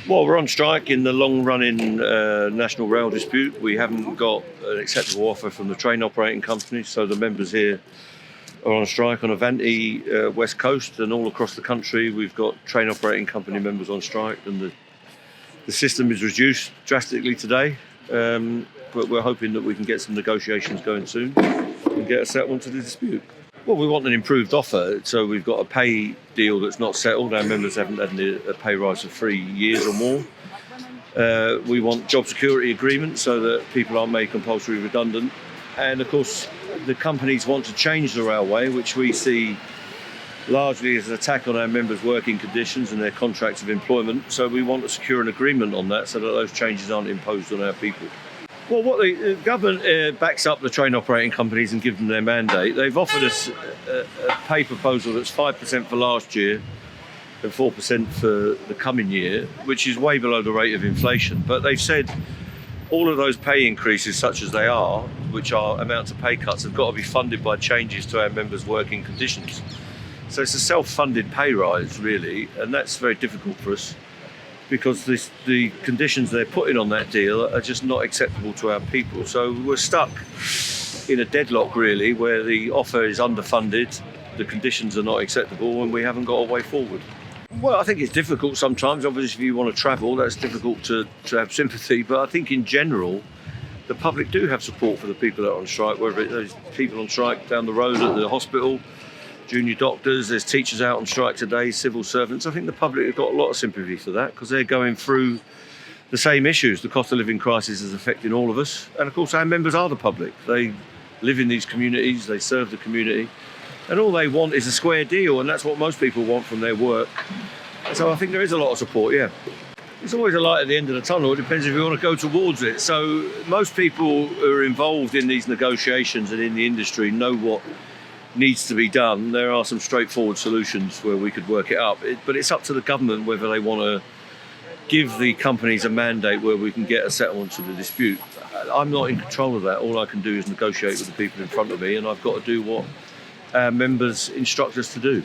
Well, we're on strike in the long-running national rail dispute. We haven't got an acceptable offer from the train operating companies, so the members here are on strike on Avanti, West Coast, and all across the country. We've got train operating company members on strike, and the system is reduced drastically today. But we're hoping that we can get some negotiations going soon and get a settlement to the dispute. Well, we want an improved offer, so we've got a pay deal that's not settled. Our members haven't had a pay rise for 3 years or more. We want job security agreements so that people aren't made compulsory redundant. And of course, the companies want to change the railway, which we see largely as an attack on our members' working conditions and their contracts of employment. So we want to secure an agreement on that so that those changes aren't imposed on our people. Well, what the government backs up the train operating companies and gives them their mandate. They've offered us a pay proposal that's 5% for last year and 4% for the coming year, which is way below the rate of inflation. But they've said all of those pay increases, such as they are, which are amount of pay cuts, have got to be funded by changes to our members' working conditions. So it's a self-funded pay rise, really, and that's very difficult for us, because the conditions they're putting on that deal are just not acceptable to our people. So we're stuck in a deadlock, really, where the offer is underfunded, the conditions are not acceptable, and we haven't got a way forward. Well, I think it's difficult sometimes. Obviously, if you want to travel, that's difficult to have sympathy. But I think in general, the public do have support for the people that are on strike, whether it's those people on strike down the road at the hospital, junior doctors, there's teachers out on strike today, civil servants. I think the public have got a lot of sympathy for that, because they're going through the same issues. The cost of living crisis is affecting all of us. And of course, our members are the public. They live in these communities, they serve the community, and all they want is a square deal, and that's what most people want from their work. So I think there is a lot of support, yeah. There's always a light at the end of the tunnel. It depends if you want to go towards it. So most people who are involved in these negotiations and in the industry know what needs to be done. There are some straightforward solutions where we could work it up, but it's up to the government whether they want to give the companies a mandate where we can get a settlement to the dispute. I'm not in control of that. All I can do is negotiate with the people in front of me, and I've got to do what our members instruct us to do.